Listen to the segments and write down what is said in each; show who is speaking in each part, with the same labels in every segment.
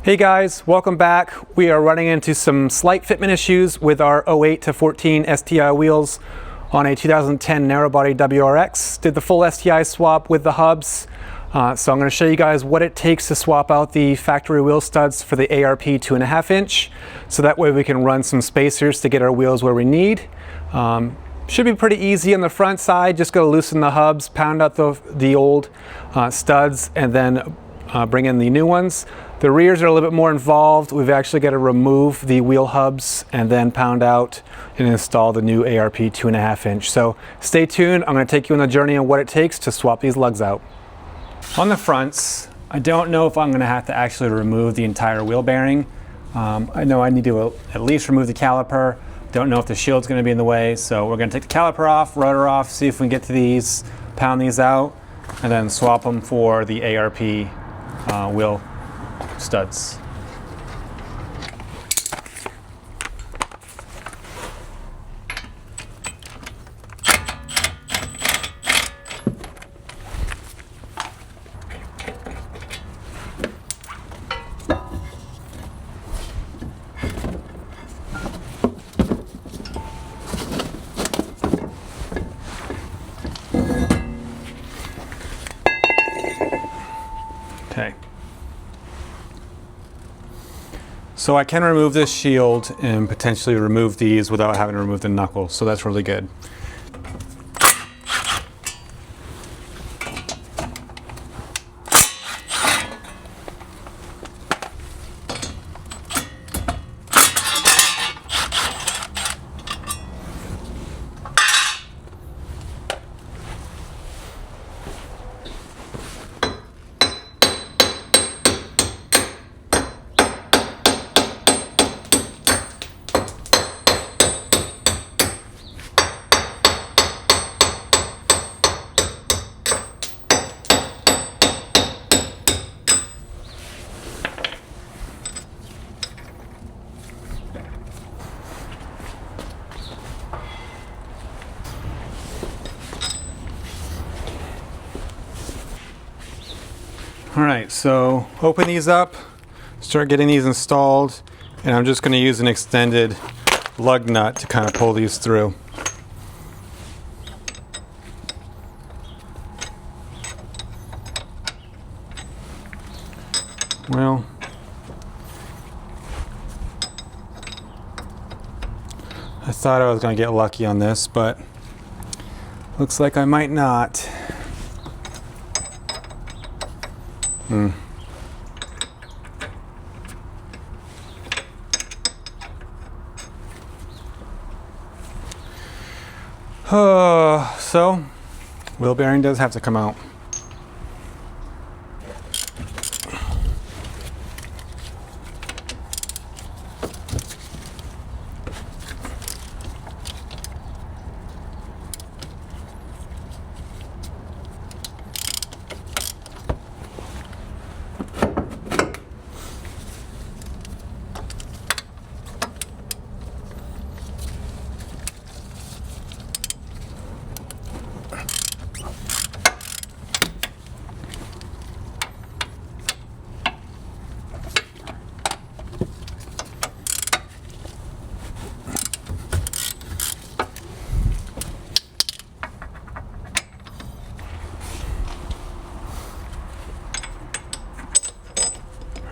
Speaker 1: Hey guys, welcome back. We are running into some slight fitment issues with our 08 to 14 STI wheels on a 2010 narrow body WRX. Did the full STI swap with the hubs. So I'm going to show you guys what it takes to swap out the factory wheel studs for the ARP 2.5 inch. So that way we can run some spacers to get our wheels where we need. Should be pretty easy on the front side. Just go loosen the hubs, pound out the old studs, and then bring in the new ones. The rears are a little bit more involved. We've actually got to remove the wheel hubs and then pound out and install the new ARP 2.5 inch. So stay tuned. I'm going to take you on the journey on what it takes to swap these lugs out. On the fronts, I don't know if I'm going to have to actually remove the entire wheel bearing. I know I need to at least remove the caliper. Don't know if the shield's going to be in the way, so we're going to take the caliper off, rotor off, see if we can get to these, pound these out, and then swap them for the ARP wheel studs. Okay. So I can remove this shield and potentially remove these without having to remove the knuckles, so that's really good. All right, so open these up, start getting these installed, and I'm just going to use an extended lug nut to kind of pull these through. Well, I thought I was going to get lucky on this, but looks like I might not. So, wheel bearing does have to come out.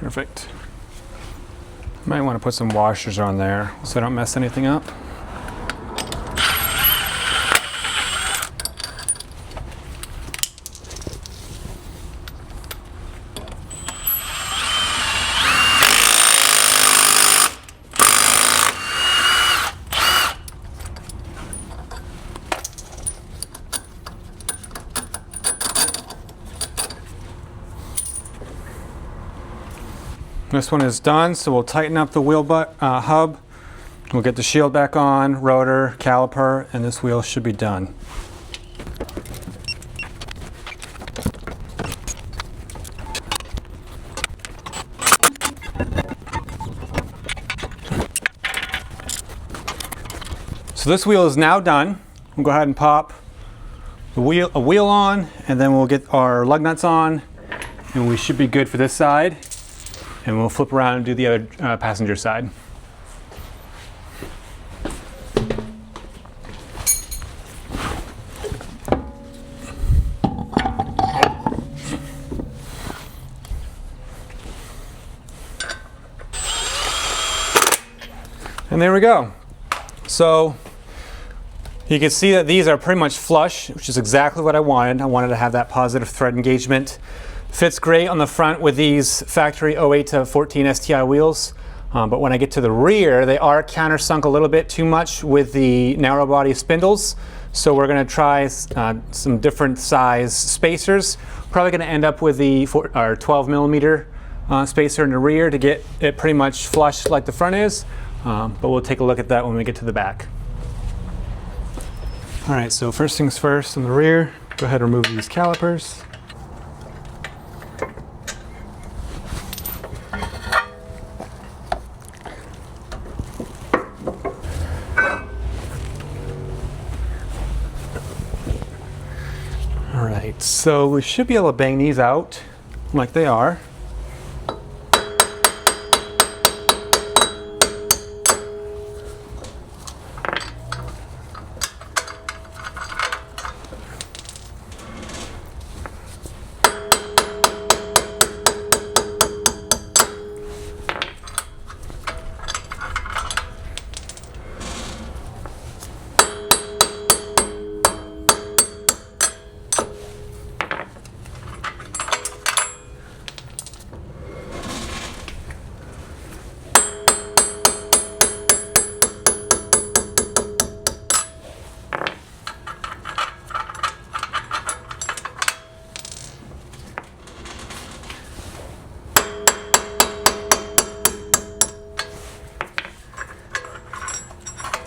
Speaker 1: Perfect. Might want to put some washers on there so I don't mess anything up. This one is done, so we'll tighten up the wheel hub. We'll get the shield back on, rotor, caliper, and this wheel should be done. So this wheel is now done. We'll go ahead and pop a wheel on, and then we'll get our lug nuts on, and we should be good for this side. and we'll flip around and do the other passenger side. And there we go. So you can see that these are pretty much flush, which is exactly what I wanted. I wanted to have that positive thread engagement. Fits great on the front with these factory 08 to 14 STI wheels. But when I get to the rear, they are countersunk a little bit too much with the narrow body spindles. So we're going to try some different size spacers. Probably going to end up with our 12 millimeter spacer in the rear to get it pretty much flush like the front is. But we'll take a look at that when we get to the back. All right, so first things first, on the rear, go ahead and remove these calipers. All right, so we should be able to bang these out like they are.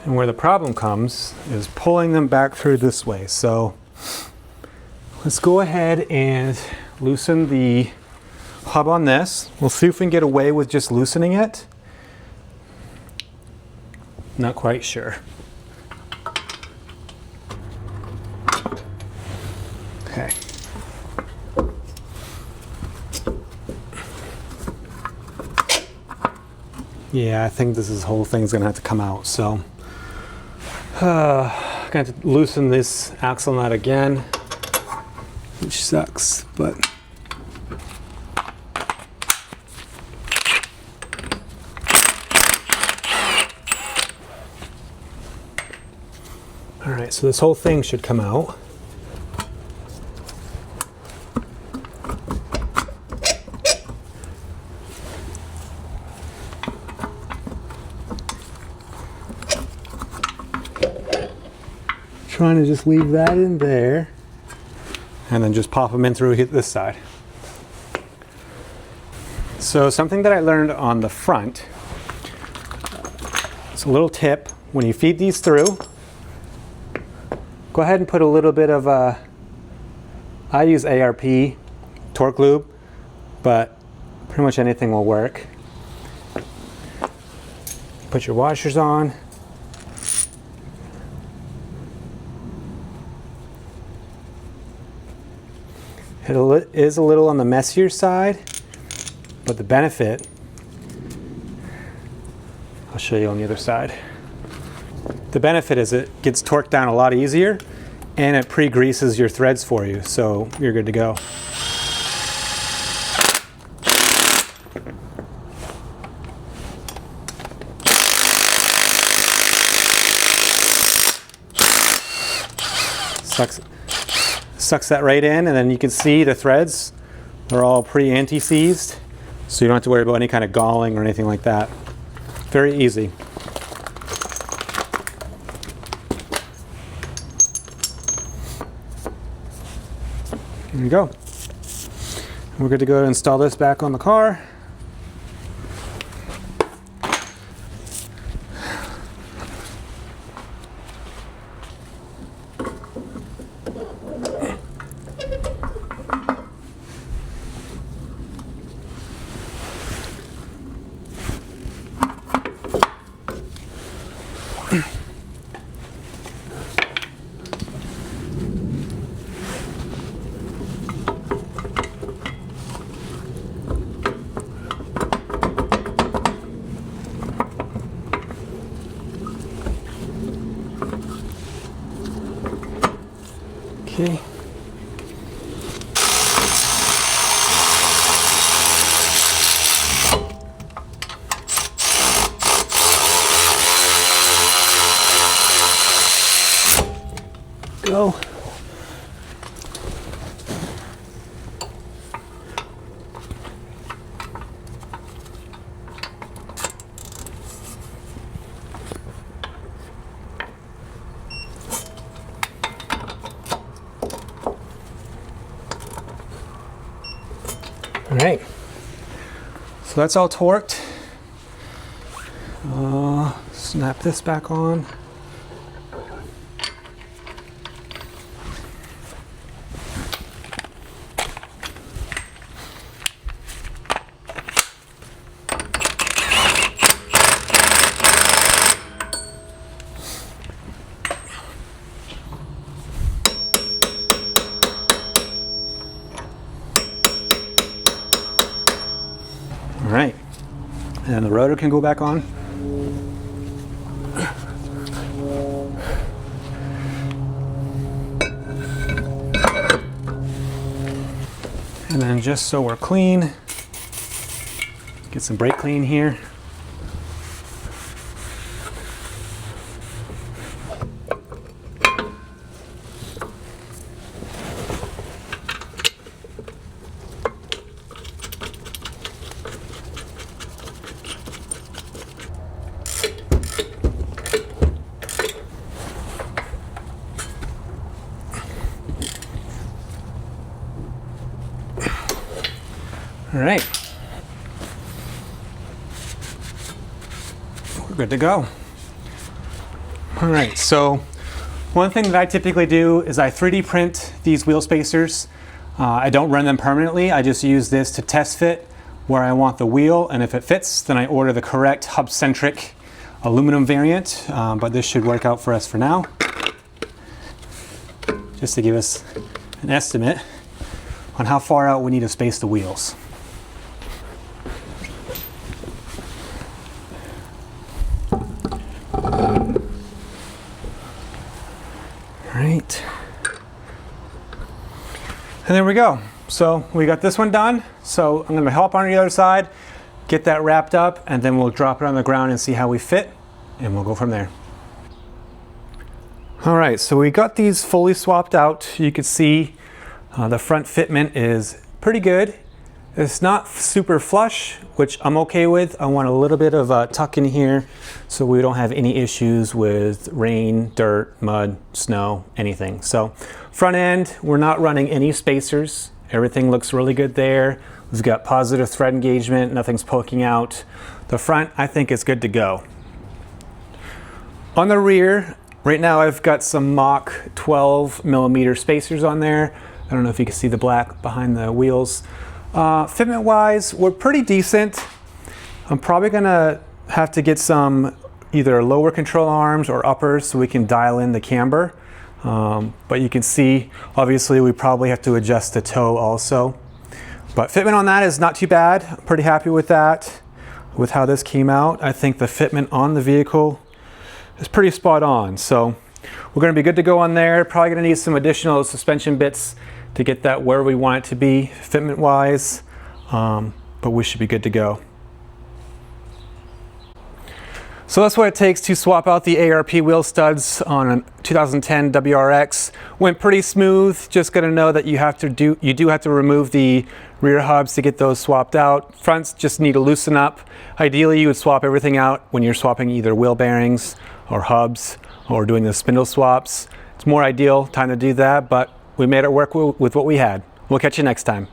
Speaker 1: And where the problem comes is pulling them back through this way. So let's go ahead and loosen the hub on this. We'll see if we can get away with just loosening it. Not quite sure. Okay. Yeah, I think this whole thing's gonna have to come out, so. Going to loosen this axle nut again, which sucks, but all right, so this whole thing should come out. Trying to just leave that in there and then just pop them in through this side. So something that I learned on the front, it's a little tip. When you feed these through, go ahead and put a little bit of I use ARP torque lube, but pretty much anything will work. Put your washers on. It is a little on the messier side, but the benefit, I'll show you on the other side. The benefit is it gets torqued down a lot easier and it pre-greases your threads for you, so you're good to go. Sucks that right in, and then you can see the threads are all pre-anti-seized, so you don't have to worry about any kind of galling or anything like that. Very easy. There you go. We're good to go to install this back on the car. Okay. Go. All right, so that's all torqued. Snap this back on. All right, and the rotor can go back on. And then just so we're clean, get some brake clean here. All right, we're good to go. All right, so one thing that I typically do is I 3D print these wheel spacers. I don't run them permanently. I just use this to test fit where I want the wheel, and if it fits, then I order the correct hub-centric aluminum variant, but this should work out for us for now. Just to give us an estimate on how far out we need to space the wheels. Right. And there we go. So we got this one done. So I'm going to help on the other side, get that wrapped up, and then we'll drop it on the ground and see how we fit, and we'll go from there. All right, so we got these fully swapped out. You can see the front fitment is pretty good. It's not super flush, which I'm okay with. I want a little bit of a tuck in here so we don't have any issues with rain, dirt, mud, snow, anything. So front end, we're not running any spacers. Everything looks really good there. We've got positive thread engagement, nothing's poking out. The front, I think is good to go. On the rear, right now I've got some mock 12mm spacers on there. I don't know if you can see the black behind the wheels. Fitment wise, we're pretty decent. I'm probably gonna have to get some either lower control arms or uppers so we can dial in the camber. But you can see, obviously we probably have to adjust the toe also. But fitment on that is not too bad. I'm pretty happy with that, with how this came out. I think the fitment on the vehicle is pretty spot on. So we're gonna be good to go on there. Probably gonna need some additional suspension bits to get that where we want it to be fitment wise, but we should be good to go. So that's what it takes to swap out the ARP wheel studs on a 2010 WRX. Went pretty smooth. Just gonna know that you do have to remove the rear hubs to get those swapped out. Fronts just need to loosen up. Ideally, you would swap everything out when you're swapping either wheel bearings or hubs or doing the spindle swaps. It's more ideal time to do that, but we made it work with what we had. We'll catch you next time.